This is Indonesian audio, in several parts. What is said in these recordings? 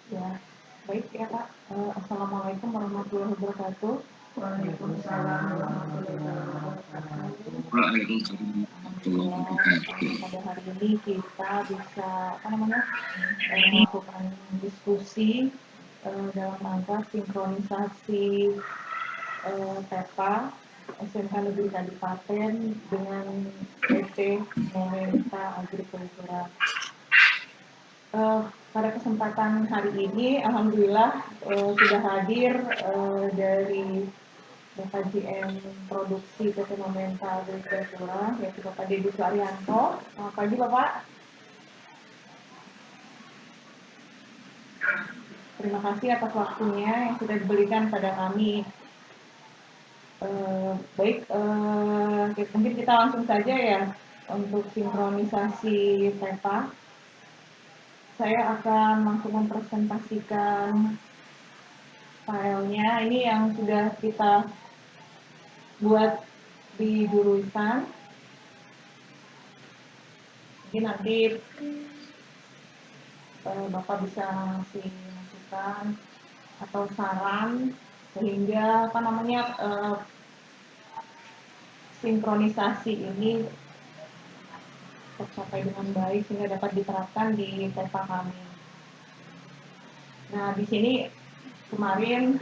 Ya, baik ya Pak. Assalamualaikum warahmatullahi wabarakatuh. Waalaikumsalam warahmatullahi wabarakatuh. Waalaikumsalam warahmatullahi Alhamdulillah, wabarakatuh. pada hari ini kita bisa melakukan diskusi dalam rangka sinkronisasi TEPA SMK Negeri Kadipaten dengan PT Momenta Agrikultura. Pada kesempatan hari ini, alhamdulillah sudah hadir dari Bapak GM Produksi PT Momenta Agrikultura, yaitu Bapak Deddy Suaryanto. Selamat pagi Bapak. Terima kasih atas waktunya yang sudah diberikan pada kami. Mungkin kita langsung saja ya untuk sinkronisasi TEPA. Saya akan langsung mempresentasikan filenya. Ini yang sudah kita buat di jurusan. Jadi nanti Bapak bisa ngasih masukan atau saran sehingga sinkronisasi ini tercapai dengan baik sehingga dapat diterapkan di TEPA kami. Nah, di sini kemarin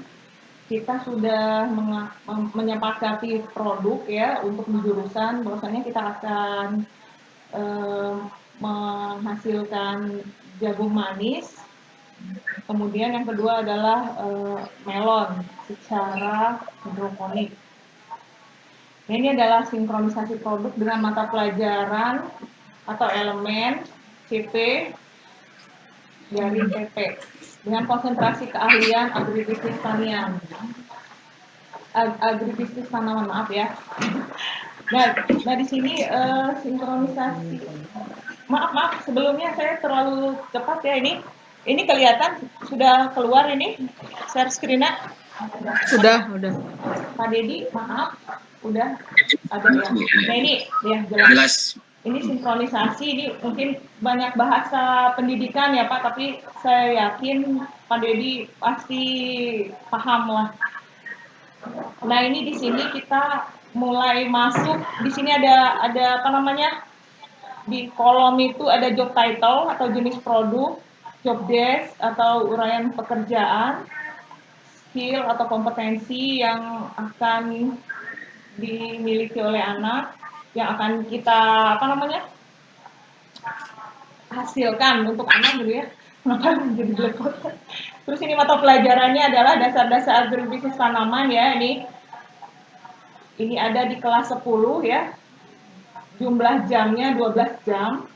kita sudah menyepakati produk ya untuk di jurusan, bahwasanya kita akan menghasilkan jagung manis. Kemudian yang kedua adalah melon secara hidroponik. Nah, ini adalah sinkronisasi produk dengan mata pelajaran atau elemen CP dari TP dengan konsentrasi keahlian agribisnis tanian. Agribisnis tanaman, maaf ya. Nah di sini sinkronisasi. Maaf sebelumnya saya terlalu cepat ya ini. Ini kelihatan sudah keluar ini share screen-nya? Sudah. Pak Deddy, maaf, udah ada ya. Nah ini ya jelas. Ini sinkronisasi, ini mungkin banyak bahasa pendidikan ya Pak, tapi saya yakin Pak Deddy pasti paham lah. Nah ini di sini kita mulai masuk, di sini ada di kolom itu ada job title atau jenis produk, job desk atau uraian pekerjaan, skill atau kompetensi yang akan dimiliki oleh anak, yang akan kita hasilkan untuk anak gitu ya. Kenapa jadi belekot? Terus ini mata pelajarannya adalah dasar-dasar agribisnis tanaman ya, ini ada di kelas 10 ya. Jumlah jamnya 12 jam.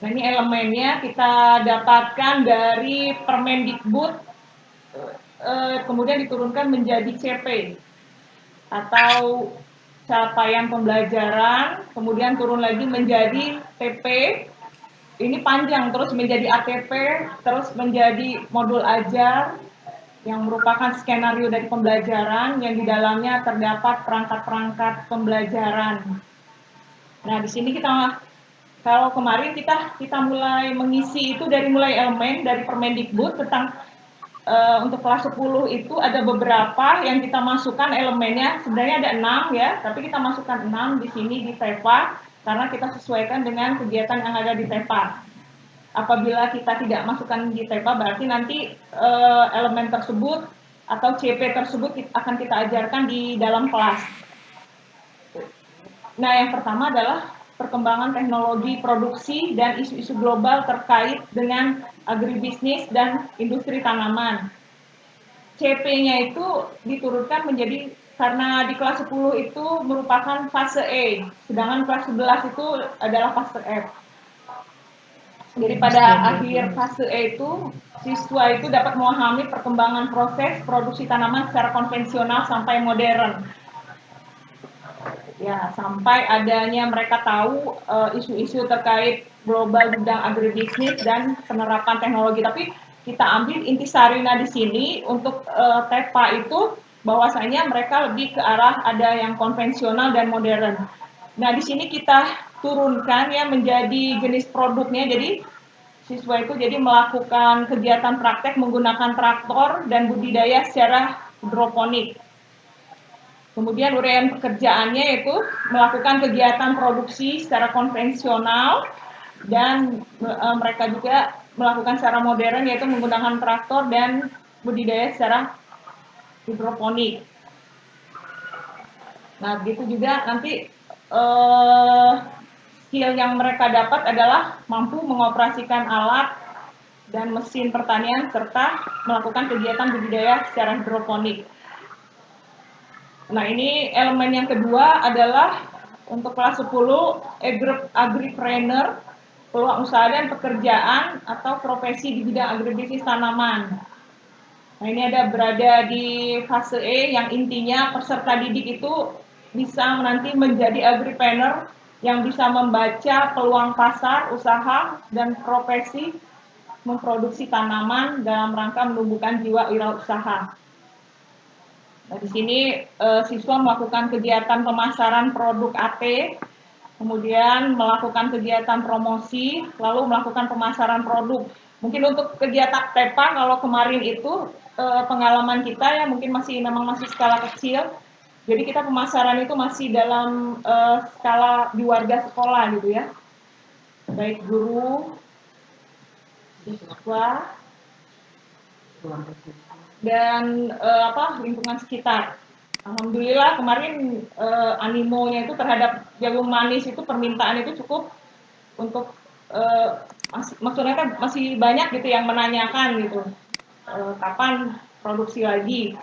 Nah, ini elemennya kita dapatkan dari Permendikbud, kemudian diturunkan menjadi CP atau capaian pembelajaran, kemudian turun lagi menjadi TP, ini panjang, terus menjadi ATP, terus menjadi modul ajar yang merupakan skenario dari pembelajaran yang di dalamnya terdapat perangkat-perangkat pembelajaran. Nah, di sini kalau kemarin kita mulai mengisi itu dari mulai elemen dari Permendikbud tentang untuk kelas 10 itu ada beberapa yang kita masukkan elemennya, sebenarnya ada 6 ya, tapi kita masukkan 6 di sini di TEPA karena kita sesuaikan dengan kegiatan yang ada di TEPA. Apabila kita tidak masukkan di TEPA berarti nanti elemen tersebut atau CP tersebut akan kita ajarkan di dalam kelas. Nah, yang pertama adalah perkembangan teknologi produksi dan isu-isu global terkait dengan agribisnis dan industri tanaman. CP-nya itu diturunkan menjadi, karena di kelas 10 itu merupakan fase E, sedangkan kelas 11 itu adalah fase F. Jadi pada akhir fase E itu, siswa itu dapat memahami perkembangan proses produksi tanaman secara konvensional sampai modern. Ya, sampai adanya mereka tahu isu-isu terkait global bidang agribisnis dan penerapan teknologi. Tapi kita ambil intisarinya di sini untuk TEPA itu bahwasanya mereka lebih ke arah ada yang konvensional dan modern. Nah, di sini kita turunkan ya menjadi jenis produknya. Jadi siswa itu jadi melakukan kegiatan praktek menggunakan traktor dan budidaya secara hidroponik. Kemudian uraian pekerjaannya itu melakukan kegiatan produksi secara konvensional dan mereka juga melakukan secara modern yaitu menggunakan traktor dan budidaya secara hidroponik. Nah, begitu juga nanti skill yang mereka dapat adalah mampu mengoperasikan alat dan mesin pertanian serta melakukan kegiatan budidaya secara hidroponik. Nah, ini elemen yang kedua adalah untuk kelas 10 agripreneur, peluang usaha dan pekerjaan atau profesi di bidang agribisnis tanaman. Nah, ini ada berada di fase E yang intinya peserta didik itu bisa nanti menjadi agripreneur yang bisa membaca peluang pasar, usaha, dan profesi memproduksi tanaman dalam rangka menumbuhkan jiwa wirausaha. Nah, di sini siswa melakukan kegiatan pemasaran produk AT, kemudian melakukan kegiatan promosi, lalu melakukan pemasaran produk. Mungkin untuk kegiatan TEPA kalau kemarin itu pengalaman kita ya mungkin memang masih skala kecil. Jadi kita pemasaran itu masih dalam skala di warga sekolah gitu ya. Baik guru, siswa, dan lingkungan sekitar. Alhamdulillah kemarin animonya itu terhadap jagung manis itu permintaan itu cukup untuk maksudnya kan masih banyak gitu yang menanyakan gitu kapan produksi lagi.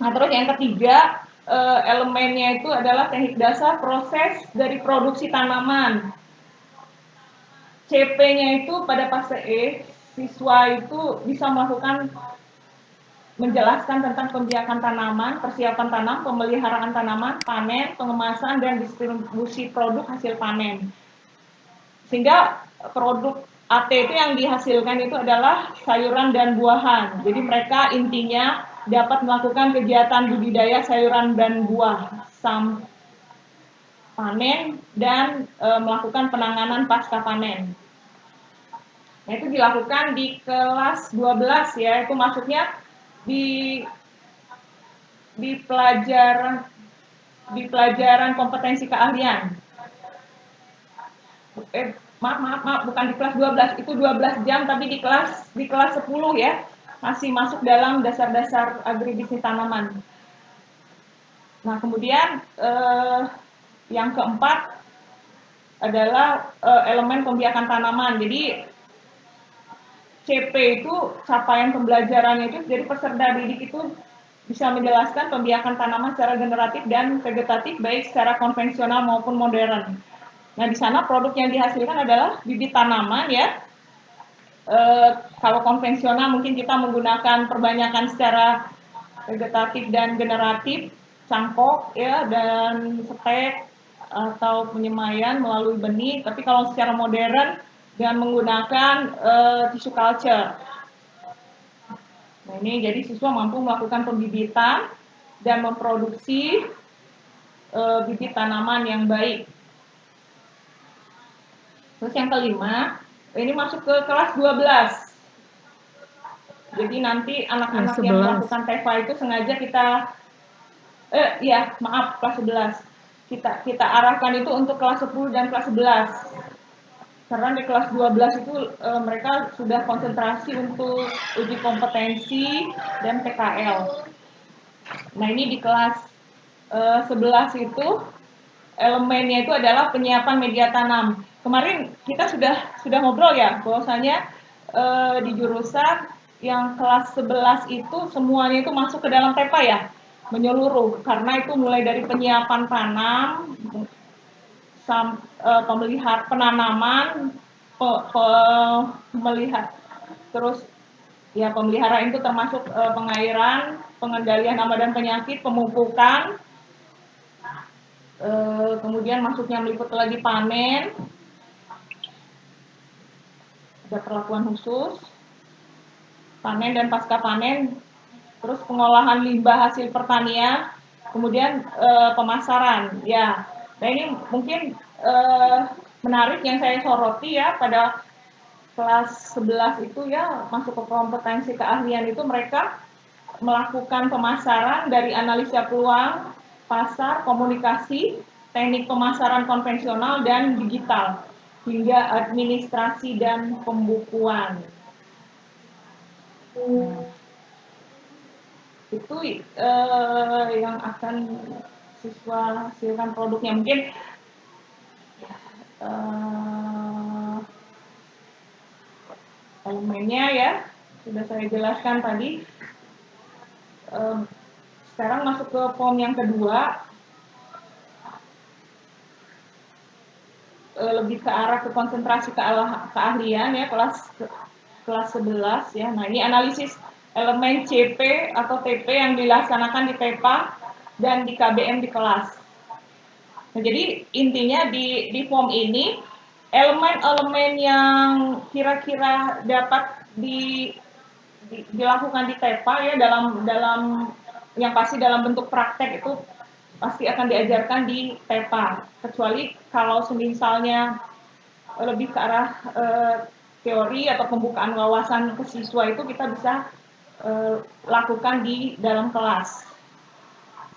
Nah, terus yang ketiga elemennya itu adalah teknik dasar proses dari produksi tanaman. CP-nya itu pada fase E, siswa itu bisa melakukan menjelaskan tentang pembiakan tanaman, persiapan tanam, pemeliharaan tanaman, panen, pengemasan, dan distribusi produk hasil panen. Sehingga produk AT itu yang dihasilkan itu adalah sayuran dan buahan. Jadi mereka intinya dapat melakukan kegiatan budidaya sayuran dan buah, panen, dan melakukan penanganan pasca panen. Nah, itu dilakukan di kelas 12 ya, itu maksudnya di pelajaran kompetensi keahlian. Maaf, bukan di kelas 12, itu 12 jam tapi di kelas 10 ya. Masih masuk dalam dasar-dasar agribisnis tanaman. Nah, kemudian yang keempat adalah elemen pembiakan tanaman. Jadi CP itu capaian pembelajarannya itu jadi peserta didik itu bisa menjelaskan pembiakan tanaman secara generatif dan vegetatif baik secara konvensional maupun modern. Nah, di sana produk yang dihasilkan adalah bibit tanaman ya. Kalau konvensional mungkin kita menggunakan perbanyakan secara vegetatif dan generatif, cangkok ya dan stek atau penyemaian melalui benih. Tapi kalau secara modern dengan menggunakan tissue culture. Nah, ini jadi siswa mampu melakukan pembibitan dan memproduksi bibit tanaman yang baik. Terus yang kelima, ini masuk ke kelas 12. Jadi nanti anak-anak yang melakukan TEPA itu sengaja kita kelas 11. Kita arahkan itu untuk kelas 10 dan kelas 11. Karena di kelas 12 itu mereka sudah konsentrasi untuk uji kompetensi dan PKL. Nah, ini di kelas 11 itu elemennya itu adalah penyiapan media tanam. Kemarin kita sudah ngobrol ya, bahwasanya di jurusan yang kelas 11 itu semuanya itu masuk ke dalam TEPA ya, menyeluruh. Karena itu mulai dari penyiapan tanam, pemeliharaan penanaman, terus ya pemeliharaan itu termasuk pengairan, pengendalian hama dan penyakit, pemupukan, kemudian masuknya meliputi lagi panen, ada perlakuan khusus, panen dan pasca panen, terus pengolahan limbah hasil pertanian, kemudian pemasaran ya. Nah, ini mungkin menarik yang saya soroti ya pada kelas 11 itu ya masuk ke kompetensi keahlian itu mereka melakukan pemasaran dari analisa peluang, pasar, komunikasi, teknik pemasaran konvensional dan digital, hingga administrasi dan pembukuan. Itu yang akan siswa hasilkan produknya. Mungkin elemennya ya sudah saya jelaskan tadi. Sekarang masuk ke form yang kedua, lebih ke arah ke konsentrasi keahlian ya, kelas 11 ya. Nah, ini analisis elemen CP atau TP yang dilaksanakan di TEPA dan di KBM di kelas. Nah, jadi intinya di form ini elemen-elemen yang kira-kira dapat dilakukan di TEPA ya, dalam yang pasti dalam bentuk praktek itu pasti akan diajarkan di TEPA, kecuali kalau misalnya lebih ke arah teori atau pembukaan wawasan ke siswa itu kita bisa lakukan di dalam kelas.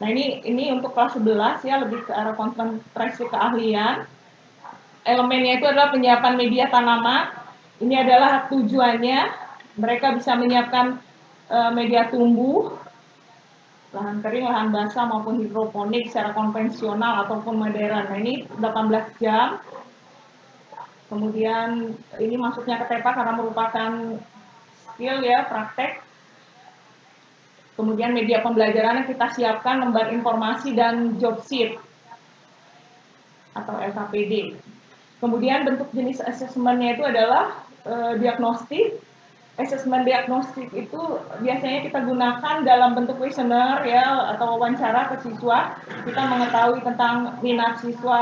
Nah, ini untuk kelas 11 ya, lebih ke arah konsentrasi keahlian. Elemennya itu adalah penyiapan media tanaman. Ini adalah tujuannya, mereka bisa menyiapkan media tumbuh, lahan kering, lahan basah maupun hidroponik secara konvensional ataupun modern. Nah, ini 18 jam. Kemudian ini masuknya ke TEPA karena merupakan skill ya, praktek. Kemudian media pembelajaran yang kita siapkan lembar informasi dan job sheet atau LKPD. Kemudian bentuk jenis asesmennya itu adalah diagnostik. Asesmen diagnostik itu biasanya kita gunakan dalam bentuk kuesioner ya, atau wawancara ke siswa. Kita mengetahui tentang minat siswa,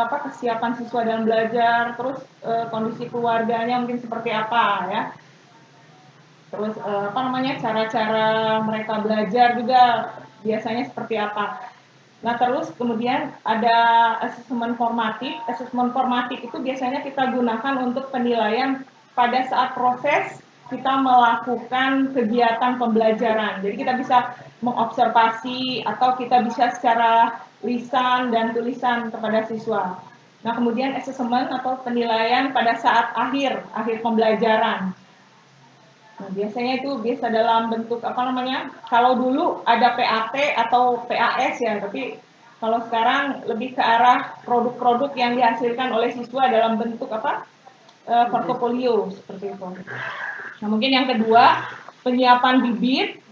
kesiapan siswa dalam belajar, terus kondisi keluarganya mungkin seperti apa ya. Terus cara-cara mereka belajar juga biasanya seperti apa. Nah, terus kemudian ada asesmen formatif. Asesmen formatif itu biasanya kita gunakan untuk penilaian pada saat proses kita melakukan kegiatan pembelajaran. Jadi kita bisa mengobservasi atau kita bisa secara lisan dan tulisan kepada siswa. Nah, kemudian asesmen atau penilaian pada saat akhir pembelajaran. Nah, biasanya itu biasa dalam bentuk kalau dulu ada PAT atau PAS ya, tapi kalau sekarang lebih ke arah produk-produk yang dihasilkan oleh siswa dalam bentuk portofolio seperti itu. Nah, mungkin yang kedua, penyiapan bibit.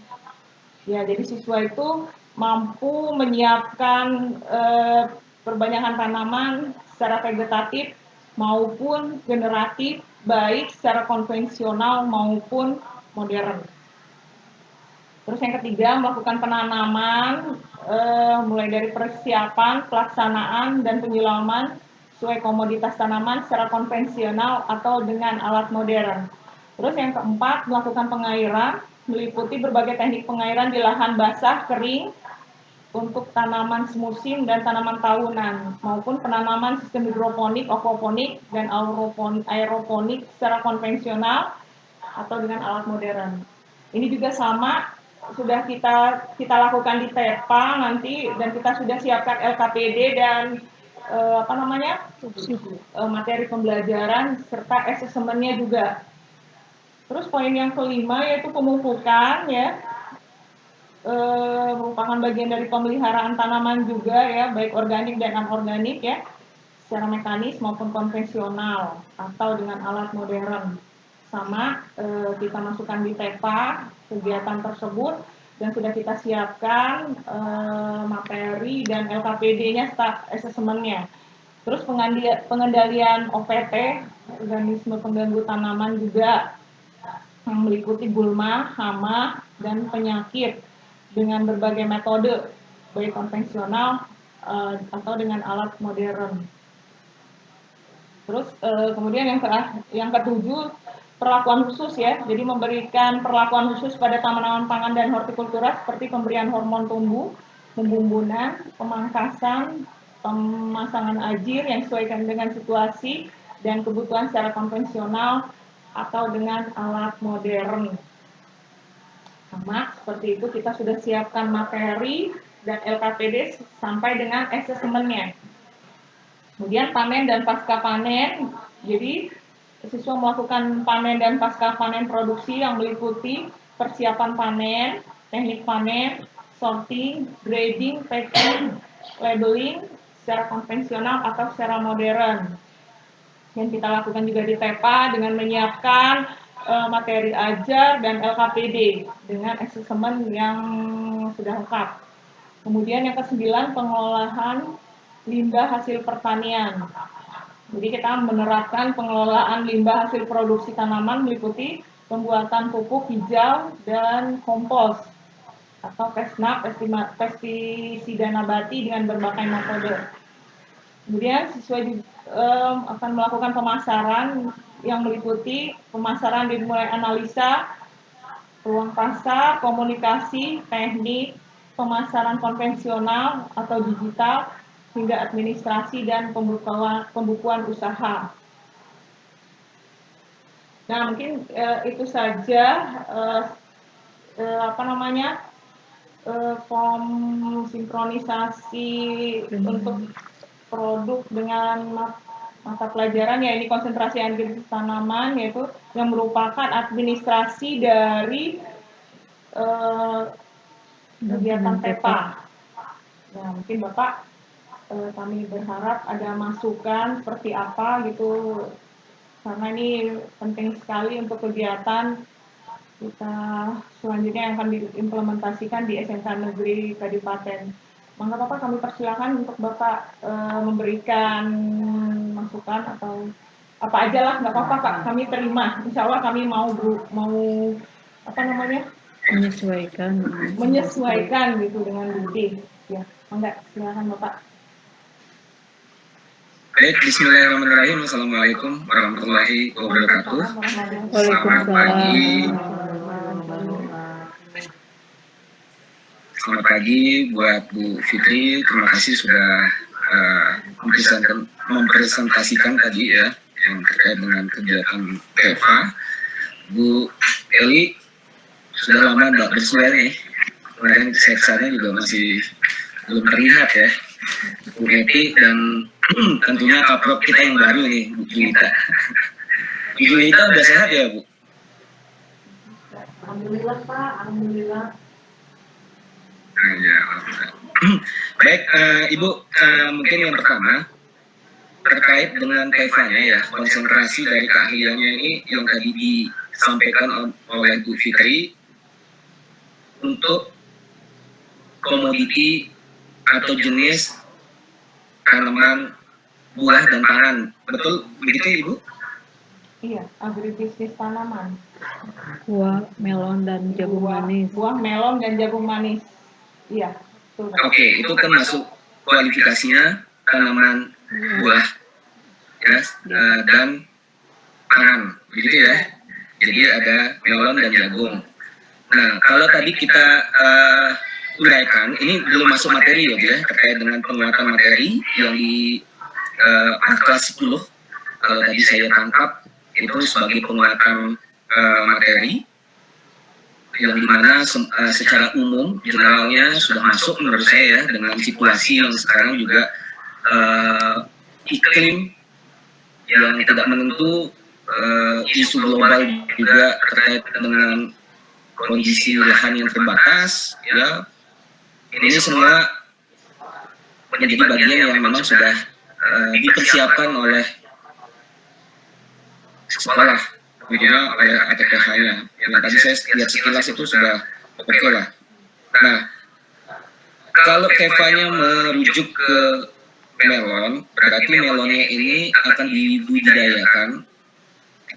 Ya, jadi siswa itu mampu menyiapkan perbanyakan tanaman secara vegetatif maupun generatif, baik secara konvensional maupun modern. Terus yang ketiga, melakukan penanaman mulai dari persiapan, pelaksanaan, dan penyiraman sesuai komoditas tanaman secara konvensional atau dengan alat modern. Terus yang keempat, melakukan pengairan, meliputi berbagai teknik pengairan di lahan basah, kering, untuk tanaman semusim dan tanaman tahunan, maupun penanaman sistem hidroponik, aquaponik, dan aeroponik secara konvensional atau dengan alat modern. Ini juga sama, sudah kita lakukan di TEPA nanti, dan kita sudah siapkan LKPD dan materi pembelajaran serta asesmennya juga. Terus poin yang kelima yaitu pemupukan ya. Merupakan bagian dari pemeliharaan tanaman juga ya, baik organik dan anorganik ya, secara mekanis maupun konvensional atau dengan alat modern. Sama kita masukkan di TEPA kegiatan tersebut, dan sudah kita siapkan materi dan LKPD-nya serta asesmennya. Terus pengendalian OPT, organisme pengganggu tanaman juga, yang meliputi gulma, hama, dan penyakit dengan berbagai metode, baik konvensional atau dengan alat modern. Terus kemudian yang ketujuh, perlakuan khusus ya. Jadi memberikan perlakuan khusus pada tanaman pangan dan hortikultura seperti pemberian hormon tumbuh, pembumbunan, pemangkasan, pemasangan ajir yang sesuaikan dengan situasi, dan kebutuhan secara konvensional atau dengan alat modern. Sama seperti itu kita sudah siapkan materi dan LKPD sampai dengan asesmennya. Kemudian panen dan pasca panen, jadi siswa melakukan panen dan pasca panen produksi yang meliputi persiapan panen, teknik panen, sorting, grading, packing, labeling secara konvensional atau secara modern. Yang kita lakukan juga di TEPA dengan menyiapkan materi ajar dan LKPD dengan asesmen yang sudah lengkap. Kemudian yang ke-9, pengolahan limbah hasil pertanian. Jadi kita menerapkan pengelolaan limbah hasil produksi tanaman meliputi pembuatan pupuk hijau dan kompos atau pestisida nabati dengan berbagai metode. Kemudian siswa akan melakukan pemasaran yang meliputi pemasaran dimulai analisa, peluang pasar, komunikasi, teknik, pemasaran konvensional atau digital, hingga administrasi dan pembukuan usaha. Nah, mungkin itu saja form sinkronisasi untuk produk dengan mata pelajaran, ya ini konsentrasi agribisnis tanaman, yaitu yang merupakan administrasi dari kegiatan TEPA. Nah, mungkin Bapak, kami berharap ada masukan seperti apa gitu, karena ini penting sekali untuk kegiatan kita selanjutnya yang akan diimplementasikan di SMK Negeri Kadipaten. Maka Bapak, kami persilakan untuk Bapak memberikan masukan atau apa aja lah, nggak apa-apa Pak, kami terima. Insya Allah kami mau menyesuaikan gitu dengan Budi. Ya, enggak, silakan Bapak. Baik, bismillahirrahmanirrahim. Assalamualaikum warahmatullahi wabarakatuh. Selamat pagi. Selamat pagi buat Bu Fitri. Terima kasih sudah mempresentasikan tadi ya yang terkait dengan kegiatan TEPA. Bu Eli sudah lama tidak bersuara nih. Kemarin kesehatan juga masih belum terlihat ya. Bu Eti dan tentunya kaprok kita yang baru nih, Bu Junita. Bu Junita udah sehat ya, Bu? Alhamdulillah Pak, alhamdulillah. Ya, baik, Ibu, mungkin yang pertama terkait dengan TEPA-nya ya, konsentrasi dari keahliannya ini yang tadi disampaikan oleh Bu Fitri untuk komoditi atau jenis tanaman buah dan pangan, betul begitu Ibu? Iya, agribisnis tanaman. Buah melon dan jagung manis. Buah melon dan jagung manis. Iya, betul. Oke, itu kan masuk kualifikasinya tanaman buah ya, dan pangan, begitu ya. Jadi ada melon dan jagung. Nah, kalau tadi kita uraikan, ini belum masuk materi ya, terkait dengan penguatan materi yang di kelas 10. Kalau tadi saya tangkap itu sebagai penguatan materi yang dimana secara umum generalnya sudah masuk menurut saya ya, dengan situasi yang sekarang juga iklim yang tidak menentu, isu global juga terkait dengan kondisi lahan yang terbatas ya, ini semua menjadi bagian yang memang sudah dipersiapkan oleh sekolah, tentunya oleh ATPH-nya. Yang tadi saya lihat sekilas itu sudah oke lah. Nah, kalau TEPA-nya merujuk ke melon, berarti melonnya ini akan dibudidayakan,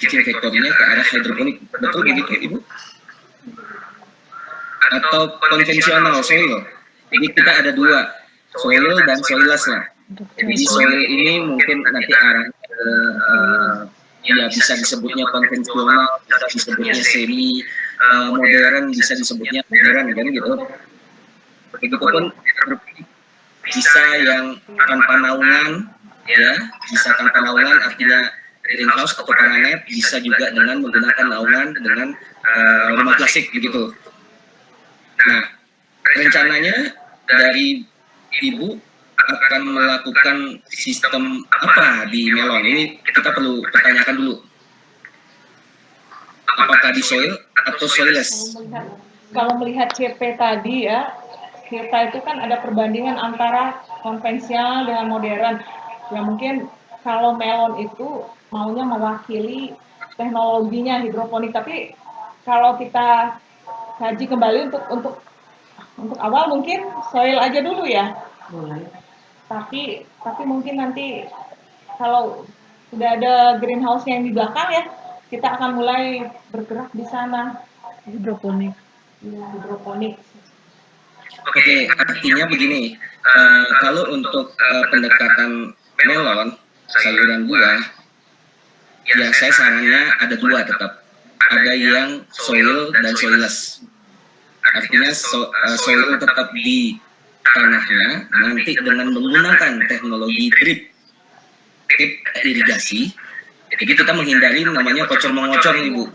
kitchen factory-nya ke arah hidroponik, betul begitu Ibu? Atau konvensional soil. Jadi kita ada dua, soil dan soilless lah. Jadi soil ini mungkin nanti arah ya bisa disebutnya konvensional, bisa disebutnya semi modern, bisa disebutnya modern kan gitu. Begitupun bisa yang tanpa naungan ya, bisa tanpa naungan artinya greenhouse atau paranet, bisa juga dengan menggunakan naungan dengan rumah klasik begitu. Nah, rencananya dari Ibu akan melakukan sistem apa di melon? Ini kita perlu pertanyakan dulu. Apakah di soil atau soilless? Kalau melihat CP tadi ya, kita itu kan ada perbandingan antara konvensional dengan modern. Ya mungkin kalau melon itu maunya mewakili teknologinya hidroponik, tapi kalau kita kaji kembali untuk awal mungkin soil aja dulu ya. Tapi mungkin nanti kalau sudah ada greenhouse yang di belakang ya, kita akan mulai bergerak di sana. Hidroponik. Ya, hidroponik. Oke, artinya begini, kalau untuk pendekatan melon, sayuran buah, ya saya sarannya ada dua tetap. Ada yang soil dan soilless. Artinya soil tetap di tanahnya, nanti dengan menggunakan teknologi drip irigasi, jadi kita menghindari namanya kocor mengocor nih Bu.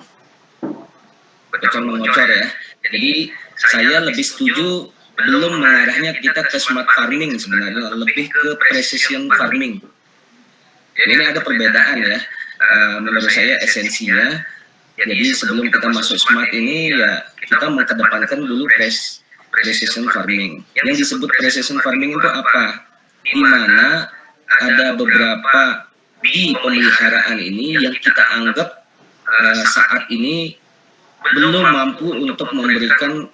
Kocor mengocor ya. Jadi saya lebih setuju belum mengarahnya kita ke smart farming sebenarnya, lebih ke precision farming. Ini ada perbedaan ya, menurut saya esensinya. Jadi sebelum kita masuk smart ini ya kita mengedepankan dulu precision farming. Yang disebut precision farming itu apa? Di mana ada beberapa di pemeliharaan ini yang kita anggap saat ini belum mampu untuk memberikan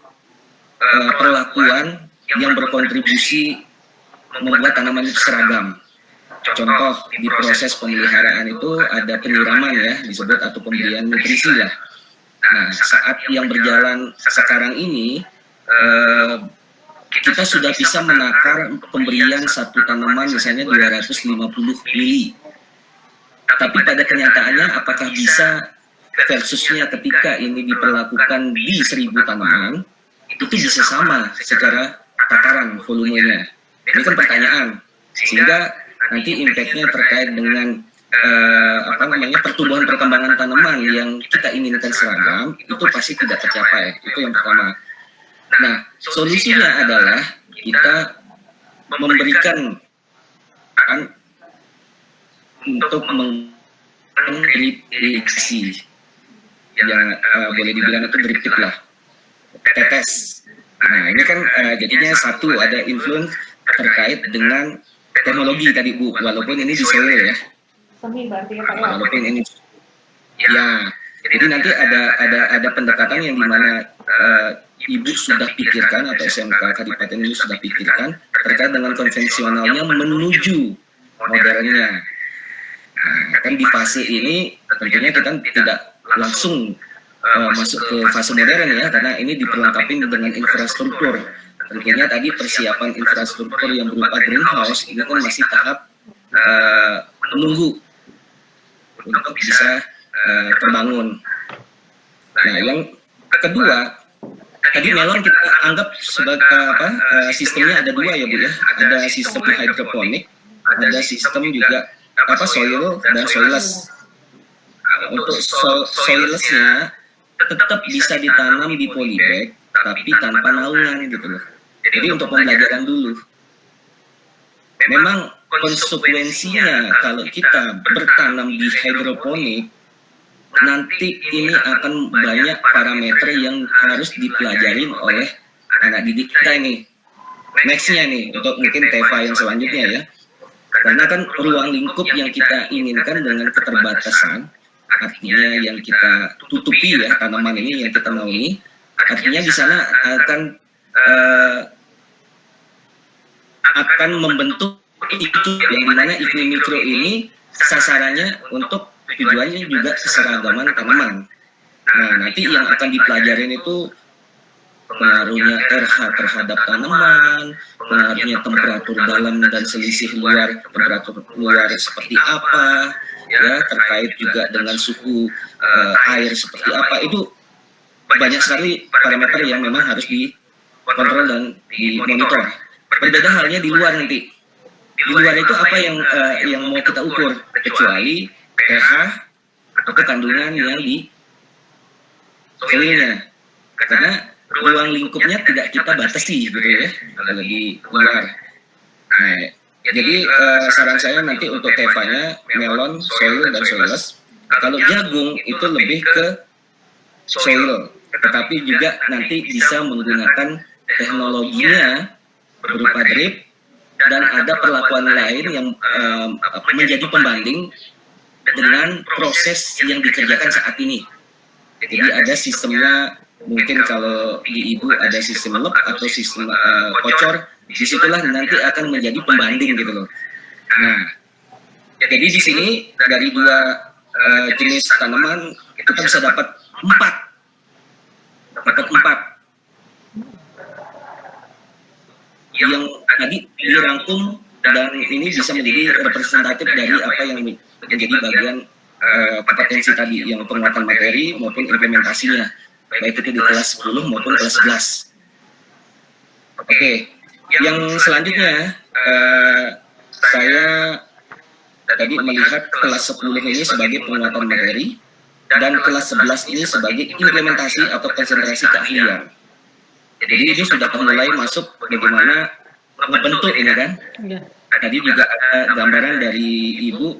perlakuan yang berkontribusi membuat tanaman itu seragam. Contoh di proses pemeliharaan itu ada penyiraman ya disebut atau pemberian nutrisi lah. Nah saat yang berjalan sekarang ini kita sudah bisa menakar pemberian satu tanaman misalnya 250 mili. Tapi pada kenyataannya apakah bisa versusnya ketika ini diperlakukan di 1000 tanaman itu bisa sama secara takaran volumenya. Ini kan pertanyaan, sehingga nanti impact-nya terkait dengan pertumbuhan perkembangan tanaman yang kita inginkan seragam itu pasti tidak tercapai. Itu yang pertama. Nah, solusinya adalah kita memberikan untuk drip irigasi yang boleh dibilang itu drip tip lah, tetes. Nah ini kan jadinya satu ada influence terkait dengan teknologi tadi Bu, walaupun ini di soil ya. Semi berarti ya Pak ya. Walaupun ini ya, jadi nanti ada pendekatan yang dimana Ibu sudah pikirkan atau SMK Kadipaten ini sudah pikirkan terkait dengan konvensionalnya menuju modernnya. Nah, kan di fase ini tentunya kita tidak langsung masuk ke fase modern ya, karena ini diperlengkapi dengan infrastruktur. Tentunya tadi persiapan infrastruktur yang berupa greenhouse ini kan masih tahap menunggu untuk bisa terbangun. Nah, yang kedua, tadi melon kita anggap sebagai sistemnya ada dua ya Bu ya. Ada sistem hidroponik, ada sistem juga soil dan soilless. Untuk soillessnya tetap bisa ditanam di polybag tapi tanpa naungan gitu loh. Jadi untuk pembelajaran dulu. Memang konsekuensinya kalau kita bertanam di hidroponik nanti ini akan banyak parameter yang harus dipelajari oleh anak didik kita ini. Nextnya nih untuk mungkin TEFA yang selanjutnya ya. Karena kan ruang lingkup yang kita inginkan dengan keterbatasan, artinya yang kita tutupi ya tanaman ini yang kita naungi, artinya di sana akan membentuk itu yang dimana iklim mikro ini sasarannya untuk tujuannya juga keseragaman tanaman. Nah nanti yang akan dipelajarin itu pengaruhnya RH terhadap tanaman, pengaruhnya temperatur dalam dan selisih luar, temperatur luar seperti apa, ya terkait juga dengan suhu air seperti apa. Itu banyak sekali parameter yang memang harus dikontrol dan dimonitor. Berbeda halnya di luar nanti. Di luar itu apa yang mau kita ukur, kecuali pH atau kandungan yang di soilnya. Karena ruang lingkupnya tidak kita batasi gitu ya, kalau di luar. Nah, jadi saran saya nanti untuk tefanya melon, soil, dan soilless. Kalau jagung itu lebih ke soil, tetapi juga nanti bisa menggunakan teknologinya berupa drip, dan ada perlakuan lain yang menjadi pembanding dengan proses yang dikerjakan saat ini. Jadi ada sistemnya, mungkin kalau di ibu ada sistem lep atau sistem kocor, disitulah nanti akan menjadi pembanding gitu loh. Nah, jadi di sini dari dua jenis tanaman kita bisa dapat empat yang tadi dirangkum, dan ini bisa menjadi representatif dari apa yang menjadi bagian kompetensi tadi, yang penguatan materi maupun implementasinya, baik itu di kelas 10 maupun kelas 11. Oke, yang selanjutnya saya tadi melihat kelas 10 ini sebagai penguatan materi dan kelas 11 ini sebagai implementasi atau konsentrasi keahlian. Jadi ini sudah mulai masuk bagaimana membentuk ini kan. Tadi juga ada gambaran dari ibu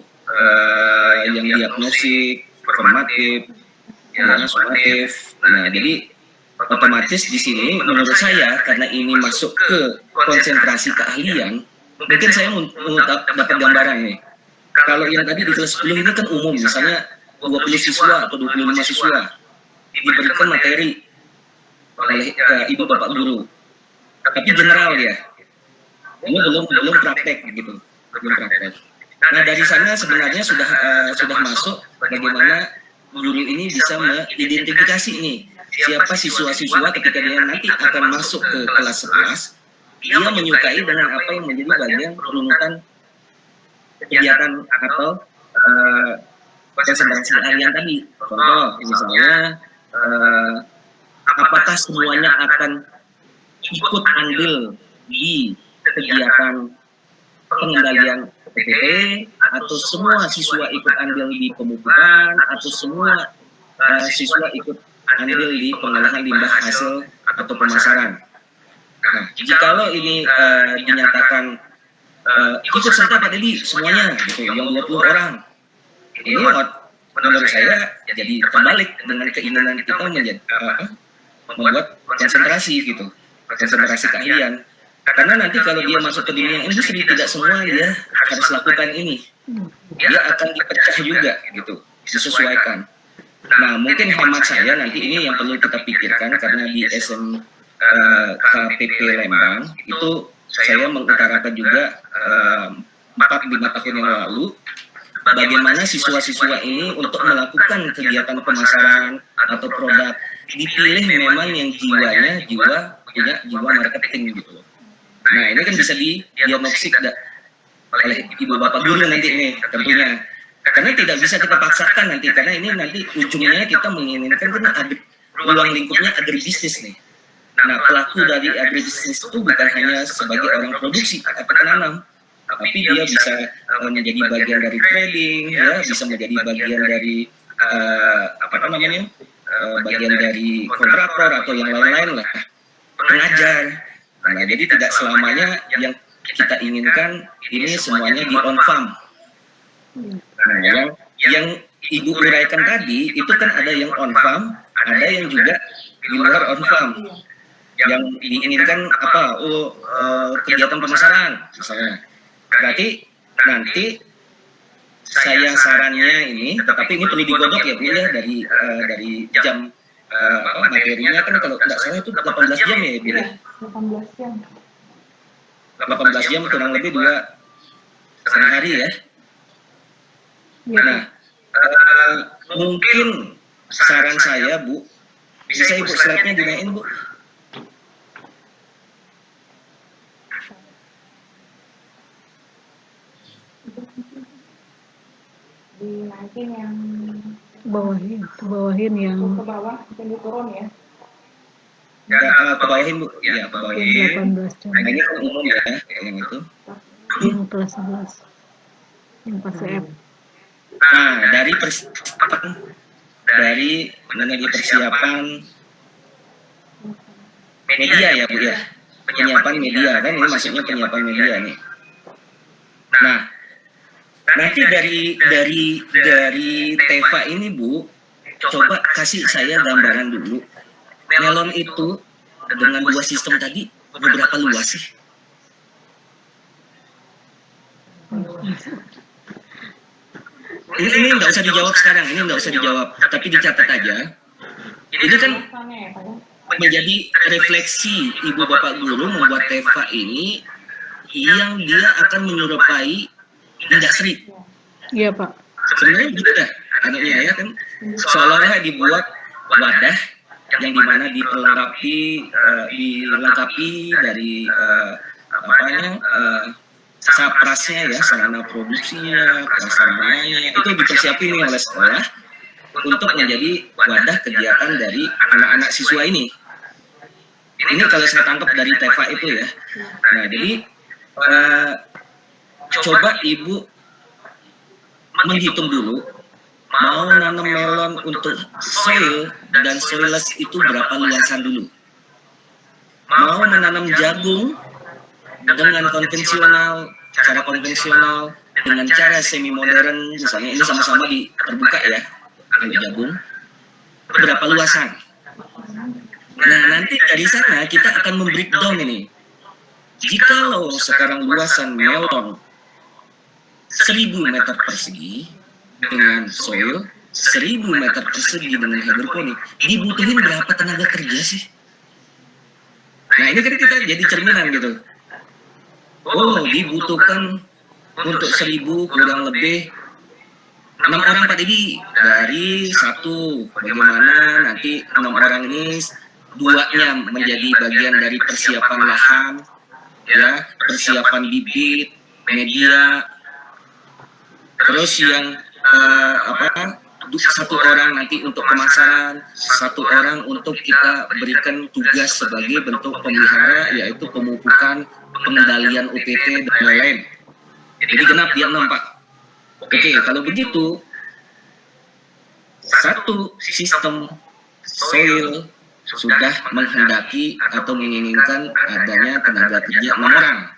yang diagnostik, formatif, sumatif. Nah, jadi otomatis di sini menurut saya karena ini masuk ke konsentrasi keahlian, mungkin saya mau dapat gambaran nih. Kalau yang tadi di kelas 10 ini kan umum, misalnya 20 siswa atau 25 siswa diberikan materi oleh ibu bapak guru, tapi general ya, ini belum praktek gitu, belum praktek. Nah, dari sana sebenarnya sudah masuk bagaimana guru ini bisa mengidentifikasi nih siapa siswa-siswa ketika dia nanti akan masuk ke kelas 11, dia menyukai dengan apa yang menjadi bagian runutan kegiatan atau konsentrasi keahlian tadi. Contoh misalnya apakah semuanya akan ikut andil di kegiatan pengendalian PPP, atau semua siswa ikut andil di pemupukan, atau semua siswa ikut andil di pengolahan limbah hasil atau pemasaran. Nah, jikalau ini dinyatakan ikut serta Pak Dedi semuanya gitu, yang 20 orang, ini menurut saya jadi terbalik dengan keinginan kita membuat konsentrasi gitu, konsentrasi keahlian. Karena nanti kalau dia masuk ke dunia industri, tidak semua dia harus lakukan ini, dia akan dipecah juga gitu, disesuaikan. Nah, mungkin hemat saya nanti ini yang perlu kita pikirkan, karena di SMKPP Lembang itu saya mengutarakan juga 4-5 tahun yang lalu, bagaimana siswa-siswa ini untuk melakukan kegiatan pemasaran atau produk dipilih memang yang punya jiwa marketing gitu. Nah, ini kan bisa didiagnostik oleh ibu bapak guru nanti ini tentunya. Karena tidak bisa kita paksakan nanti, karena ini nanti ujungnya kita menginginkan kan ruang lingkupnya agribisnis nih. Nah, pelaku dari agribisnis itu bukan hanya sebagai orang produksi atau penanam, tapi dia bisa menjadi bagian dari trading, ya, bisa menjadi bagian dari bagian dari kontraktor atau yang lain-lain lah, pengajar. Nah, jadi tidak selamanya yang kita inginkan ini semuanya di on farm. Nah, yang ibu uraikan tadi itu kan ada yang on farm, ada yang juga di luar on farm. Yang diinginkan kegiatan pemasaran misalnya. Berarti nanti saya sarannya ini, tetapi ini perlu digodok ya Bu ya, dari jam materinya kan kalau tidak salah itu 18 jam ya Bu ya. 18 jam. 18 jam kurang lebih 2,5 hari ya. Nah, mungkin saran saya Bu, bisa Ibu slide-nya dinain Bu. Dinaikin yang bawahin yang ke bawah, yang diturun ya. Ya, ke bawahin Bu. Ya, ke bawahin. 18 jam. Nah, ini kan umum ya, yang itu. Yang kelas 11. Yang pas CF. Nah, dari persiapan media ya Bu ya, penyiapan media kan ini maksudnya penyiapan media nih. Nah, nanti dari Teva ini Bu, coba kasih saya gambaran dulu. Melon itu dengan 2 sistem tadi berapa luas sih? Ini nggak usah dijawab sekarang, ini nggak usah dijawab, tapi dicatat aja. Ini kan menjadi refleksi ibu bapak guru membuat Teva ini yang dia akan menyerupai industri. Iya Pak. Sebenarnya gitu dah anaknya ya kan, seolah-olah dibuat wadah yang dimana dilengkapi dari saprasnya ya, sarana produksinya, prasarananya itu dipersiapkan oleh sekolah untuk menjadi wadah kegiatan dari anak-anak siswa ini. Ini kalau saya tangkap dari Teva itu ya. Nah jadi coba ibu menghitung dulu mau nanam melon untuk soil dan soilless itu berapa luasan dulu. Mau menanam jagung dengan konvensional, cara konvensional, dengan cara semi modern, misalnya ini sama-sama terbuka ya, kalau jagung, berapa luasan. Nah nanti dari sana kita akan membreakdown ini. Jikalau sekarang luasan melon 1000 meter persegi dengan soil, 1000 meter persegi dengan hidroponik, dibutuhin berapa tenaga kerja sih? Nah ini kan kita jadi cerminan gitu. Oh, dibutuhkan untuk 1000 kurang lebih 6 orang Pak Dedi dari 1. Bagaimana nanti 6 orang ini 2-nya menjadi bagian dari persiapan lahan, ya, persiapan bibit, media. Terus yang 1 orang nanti untuk pemasaran, 1 orang untuk kita berikan tugas sebagai bentuk pemelihara, yaitu pemupukan, pengendalian UPT dan lain-lain. Jadi genap dia 6 Pak. Oke, kalau begitu 1 sistem soil sudah menghendaki atau menginginkan adanya tenaga kerja 6 orang.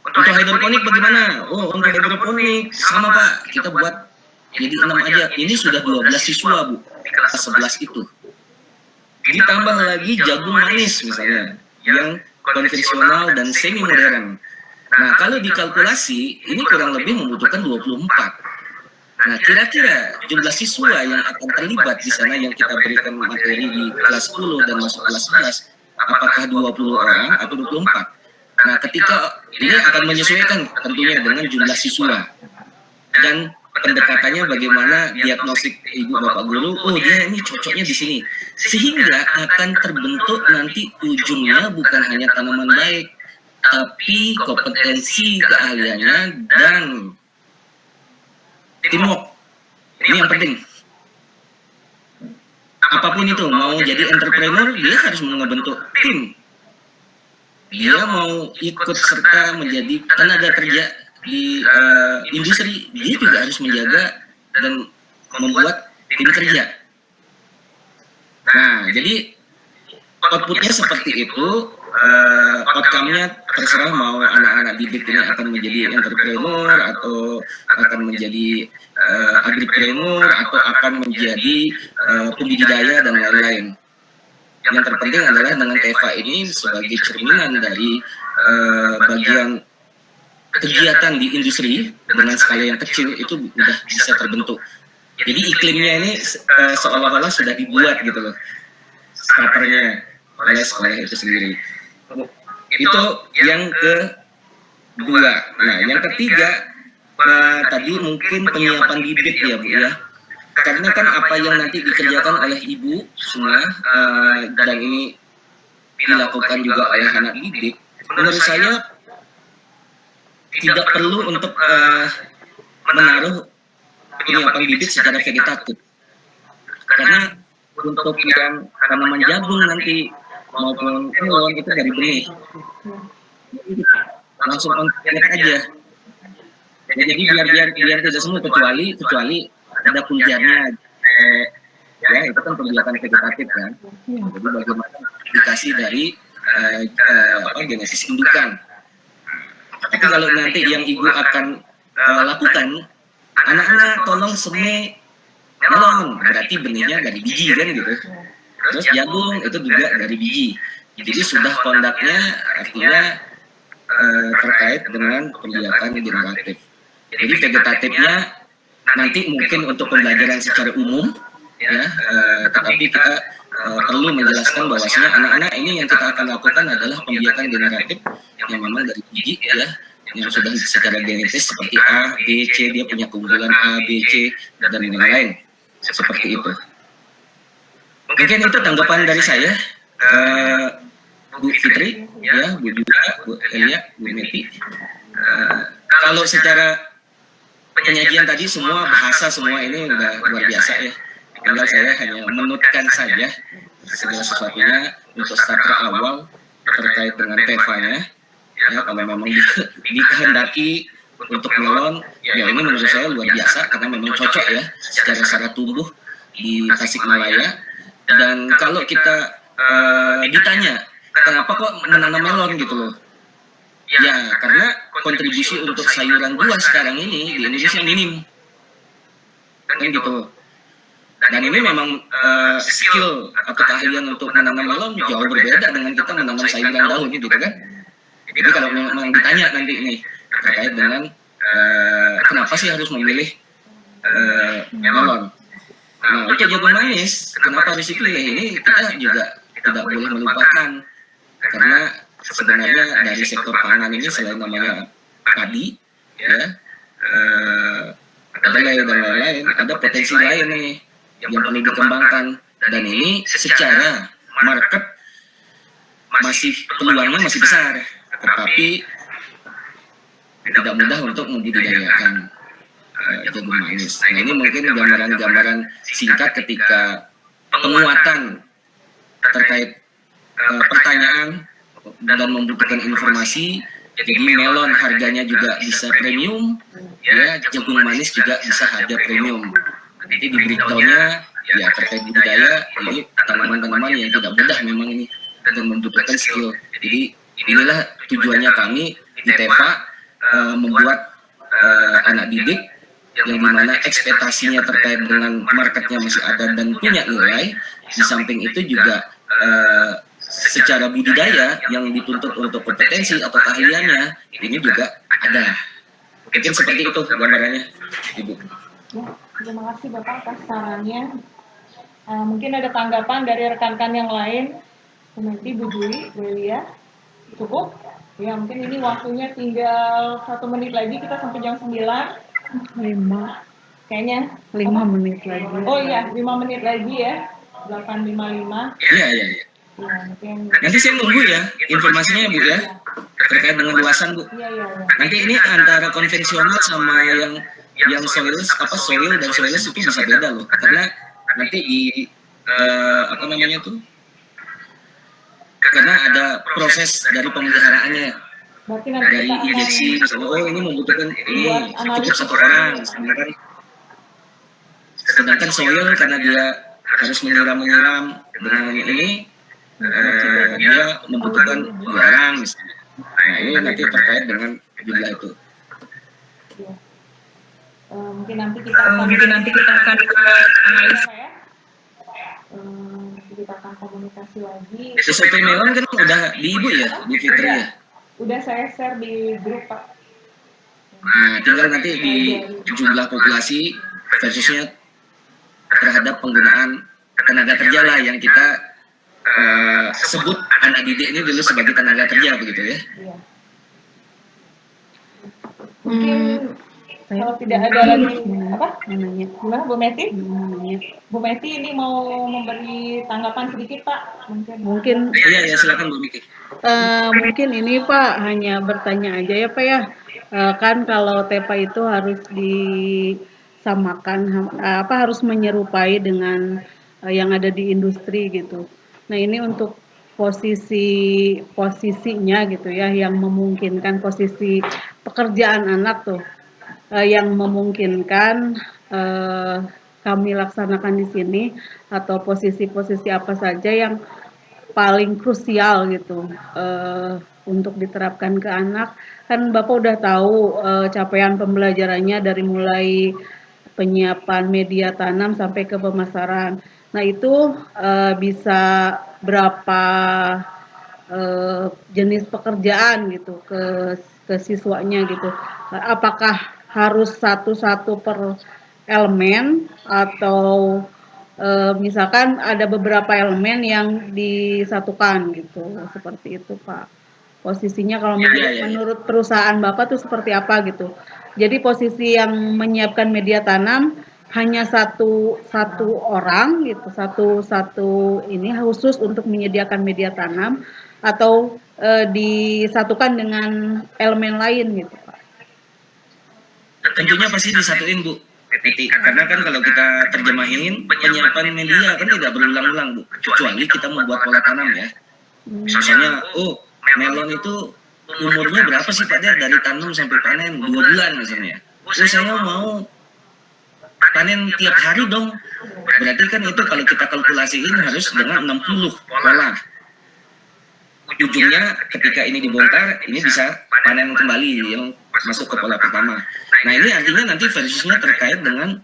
Untuk hidroponik bagaimana? Oh, untuk hidroponik sama Pak, kita buat jadi 6 aja. Ini sudah 12 siswa Bu, di kelas 11 itu. Ditambah lagi jagung manis misalnya, yang konvensional dan semi modern. Nah, kalau dikalkulasi, ini kurang lebih membutuhkan 24. Nah, kira-kira jumlah siswa yang akan terlibat di sana yang kita berikan materi di kelas 10 dan masuk kelas 11, apakah 20 orang atau 24? Nah, ketika ini akan menyesuaikan tentunya dengan jumlah siswa. Dan pendekatannya bagaimana diagnostik ibu bapak guru, oh dia ini cocoknya di sini. Sehingga akan terbentuk nanti ujungnya bukan hanya tanaman baik, tapi kompetensi keahliannya dan teamwork. Ini yang penting. Apapun itu, mau jadi entrepreneur, dia harus membentuk tim. Dia mau ikut serta menjadi tenaga kerja di industri, dia juga harus menjaga dan membuat tim kerja. Nah, jadi outputnya seperti itu. Outcome-nya terserah mau anak-anak didik ini akan menjadi entrepreneur atau akan menjadi agripreneur atau akan menjadi pembudidaya dan lain-lain. Yang terpenting adalah dengan Teva ini sebagai cerminan dari bagian kegiatan di industri dengan skala yang kecil itu sudah bisa terbentuk. Jadi iklimnya ini seolah-olah sudah dibuat gitu loh, starternya oleh sekolah itu sendiri. Itu yang kedua. Nah, yang ketiga tadi mungkin penyiapan bibit ya Bu ya. Karena kan apa yang nanti dikerjakan oleh ibu semua dan ini dilakukan juga oleh anak didik, menurut saya tidak perlu untuk menaruh penyiapan bibit secara vegetatif. Karena untuk yang tanaman jagung nanti maupun melon itu dari benih, langsung on aja. Jadi biar tidak semua kecuali ada pujarnya. Ya itu kan pembiakan vegetatif kan. Jadi bagaimana aplikasi dari genesis indukan. Tapi kalau nanti yang ibu akan lakukan, anak-anak tolong semai melon, berarti benihnya dari biji kan gitu. Terus jagung itu juga dari biji. Jadi sudah kondaknya artinya terkait dengan pembiakan generatif. Jadi vegetatifnya nanti mungkin untuk pembelajaran secara umum, ya, tetapi kita perlu menjelaskan bahwasanya anak-anak ini yang kita akan lakukan adalah pembiakan generatif yang memang dari biji, ya, yang sudah secara genetis seperti A, B, C, dia punya keunggulan A, B, C, dan lain-lain seperti itu. Mungkin itu tanggapan dari saya, Bu Fitri, ya, Bu Julia, Bu Elia, Bu Meti. Kalau secara penyajian tadi semua bahasa semua ini udah luar biasa ya. Tinggal saya hanya menutkan saja segala sesuatunya untuk starter awal terkait dengan PEVA-nya. Ya, kalau memang dikehendaki untuk melon, ya ini menurut saya luar biasa karena memang cocok ya secara syarat tumbuh di Tasikmalaya. Dan kalau kita ditanya kenapa kok menanam melon gitu loh, ya karena kontribusi untuk sayuran buah sekarang ini di Indonesia minim kan gitu. Dan ini memang skill atau keahlian untuk menanam melon jauh berbeda dengan kita menanam sayuran daun gitu kan. Jadi kalau memang ditanya nanti ini terkait dengan kenapa sih harus memilih melon. Nah, untuk jagung manis, kenapa harus dipilih ini kita juga tidak boleh melupakan karena sebenarnya dari sektor pangan ini selain namanya padi, ya, kedelai dan lain-lain, ada potensi lain nih yang perlu dikembangkan dan ini secara market peluangnya masih besar, tetapi tidak mudah untuk membudidayakan jagung manis. Nah ini mungkin gambaran-gambaran singkat ketika penguatan terkait pertanyaan dan membutuhkan informasi. Jadi melon harganya juga bisa premium, ya, jagung manis juga bisa harga premium. Nanti di breakdown-nya ya terkait budidaya, ini tanaman-tanaman yang tidak mudah memang ini dan membutuhkan skill. Jadi inilah tujuannya kami di TEVA membuat anak didik yang dimana ekspektasinya terkait dengan marketnya masih ada dan punya nilai. Di samping itu juga secara budidaya yang dituntut untuk kompetensi atau keahliannya ini juga ada. Mungkin seperti itu gambarannya, Ibu. Ya, terima kasih Bapak atas sarannya. Mungkin ada tanggapan dari rekan-rekan yang lain, seperti Bu Juli, Bu Elia. Cukup? Ya, mungkin ini waktunya tinggal 1 menit lagi, kita sampai jam 9. 5. Kayaknya 5 menit lagi. Oh iya, 5 menit lagi ya. 8.55. Iya. Ya, mungkin. Nanti saya nunggu ya informasinya Bu ya, terkait dengan luasan Bu. Iya. Nanti ini antara konvensional sama yang soilless dan soilless itu bisa beda loh, karena nanti di apa namanya tuh, karena ada proses dari pemeliharaannya. Berarti nanti Dari kita akan injeksi, misalnya, oh ini membutuhkan ini cukup 1 orang, sedangkan soil karena dia harus menyiram dengan ini, dia membutuhkan 2 orang misalnya. Nah ini nanti terkait dengan jumlah itu. Ya. Mungkin nanti kita akan analisa ya. Kita akan komunikasi lagi. SOP melon kan udah di Ibu ya, Bu Fitri ya. Udah saya share di grup Pak. Nah tinggal nanti di jumlah populasi versusnya terhadap penggunaan tenaga kerja lah yang kita sebut anak didik ini dulu sebagai tenaga kerja begitu ya. Iya. Mungkin kalau tidak ada lagi apa? Nanya. Gimana Bu Meti? Nanya. Bu Meti ini mau memberi tanggapan sedikit Pak? Mungkin Iya silakan Bu Miki. mungkin ini Pak hanya bertanya aja ya Pak ya. Kan kalau TEPA itu harus disamakan harus menyerupai dengan yang ada di industri gitu. Nah, ini untuk posisinya gitu ya yang memungkinkan posisi pekerjaan anak tuh. yang memungkinkan kami laksanakan di sini, atau posisi-posisi apa saja yang paling krusial gitu untuk diterapkan ke anak. Kan Bapak udah tahu capaian pembelajarannya dari mulai penyiapan media tanam sampai ke pemasaran. Nah itu bisa berapa jenis pekerjaan gitu ke siswanya gitu. Apakah harus satu-satu per elemen, atau misalkan ada beberapa elemen yang disatukan gitu, seperti itu Pak. Posisinya kalau menurut perusahaan Bapak tuh seperti apa gitu. Jadi posisi yang menyiapkan media tanam hanya satu orang gitu, satu ini khusus untuk menyediakan media tanam, atau disatukan dengan elemen lain gitu Pak. Tentunya pasti disatuin Bu. Karena kan kalau kita terjemahin penyiapan media kan tidak berulang-ulang Bu, kecuali kita membuat pola tanam ya. Misalnya, melon itu umurnya berapa sih Pak dari tanam sampai panen 2 bulan misalnya. Saya mau panen tiap hari dong. Berarti kan itu kalau kita kalkulasiin harus dengan 60 pola. Ujungnya ketika ini dibongkar, ini bisa panen kembali yang masuk ke pola pertama. Nah ini artinya nanti versusnya terkait dengan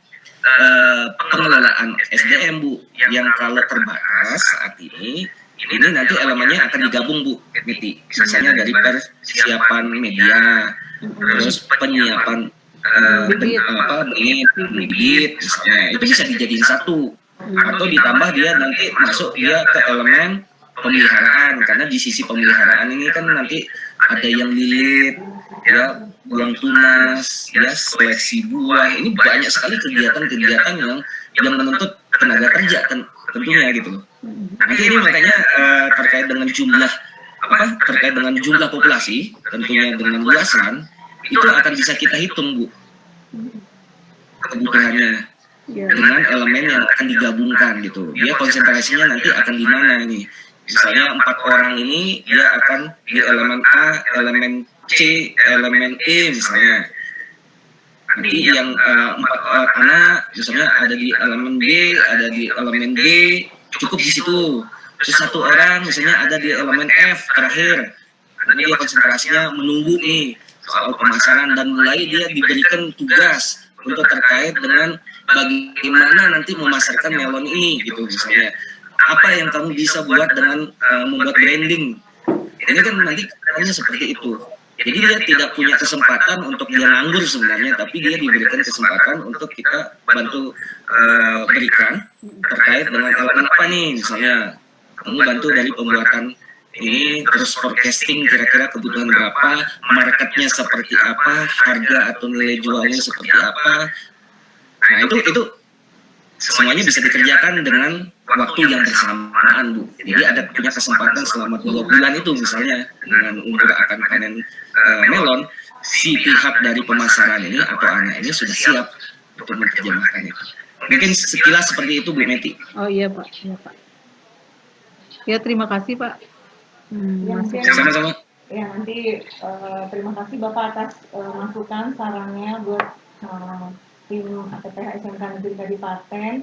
pengelolaan SDM Bu, yang kalau terbatas saat ini nanti elemennya akan digabung Bu, Miti. Misalnya dari persiapan media, terus penyiapan bibit, misalnya itu bisa dijadiin satu, atau ditambah dia nanti masuk dia ke elemen pemeliharaan, karena di sisi pemeliharaan ini kan nanti ada yang lilit, ya buang tunas, ya seleksi buah. Ini banyak sekali kegiatan-kegiatan yang menuntut tenaga kerja tentunya gitu loh. Nanti ini makanya terkait dengan jumlah populasi, tentunya dengan luasan itu akan bisa kita hitung Bu kebutuhannya dengan elemen yang akan digabungkan gitu. Dia konsentrasinya nanti akan di mana nih? Misalnya 4 orang ini dia akan di elemen A, elemen C, elemen E misalnya. Nanti yang 4 anak misalnya ada di elemen B, ada di elemen D, cukup di situ. Terus 1 orang misalnya ada di elemen F terakhir. Karena dia konsentrasinya menunggu nih soal pemasaran, dan mulai dia diberikan tugas untuk terkait dengan bagaimana nanti memasarkan melon ini gitu misalnya. Apa yang kamu bisa buat dengan membuat branding. Ini kan nanti hanya seperti itu. Jadi dia tidak punya kesempatan untuk dia nganggur sebenarnya, tapi dia diberikan kesempatan untuk kita bantu berikan terkait dengan elemen apa nih, misalnya kamu bantu dari pembuatan ini, terus forecasting kira-kira kebutuhan berapa, marketnya seperti apa, harga atau nilai jualnya seperti apa. Nah itu semuanya bisa dikerjakan dengan waktu yang bersamaan Bu. Jadi ada punya kesempatan selama 2 bulan itu misalnya, dengan umur akan panen melon, si pihak dari pemasaran ini atau anak ini sudah siap untuk menerjemahkan itu. Mungkin sekilas seperti itu Bu Meti. Oh iya Pak, iya Pak. Ya terima kasih Pak. Sama-sama. Ya nanti terima kasih Bapak atas masukan sarannya buat tim ATPH SMK Negeri Kadipaten.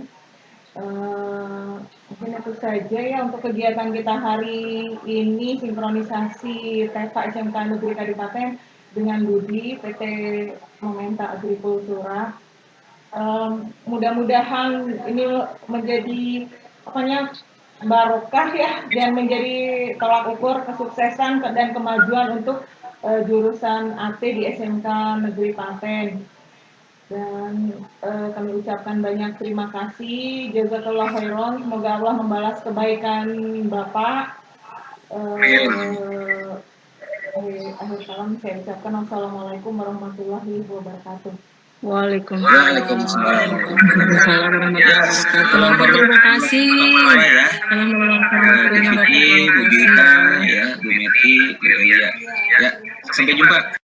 Mungkin itu saja ya untuk kegiatan kita hari ini, sinkronisasi TEPA SMK Negeri Kadipaten dengan Budi PT Momenta Agrikultura. Mudah-mudahan ini menjadi barokah ya, dan menjadi tolak ukur kesuksesan dan kemajuan untuk jurusan AT di SMK Negeri Paten. Dan kami ucapkan banyak terima kasih, jazakallah khairan, semoga Allah membalas kebaikan Bapak. Akhir salam saya ucapkan assalamualaikum warahmatullahi wabarakatuh. Waalaikumsalam. Terima kasih. Bu Gita, ya, Bu Meti, Bu Elia. Ya, sampai jumpa.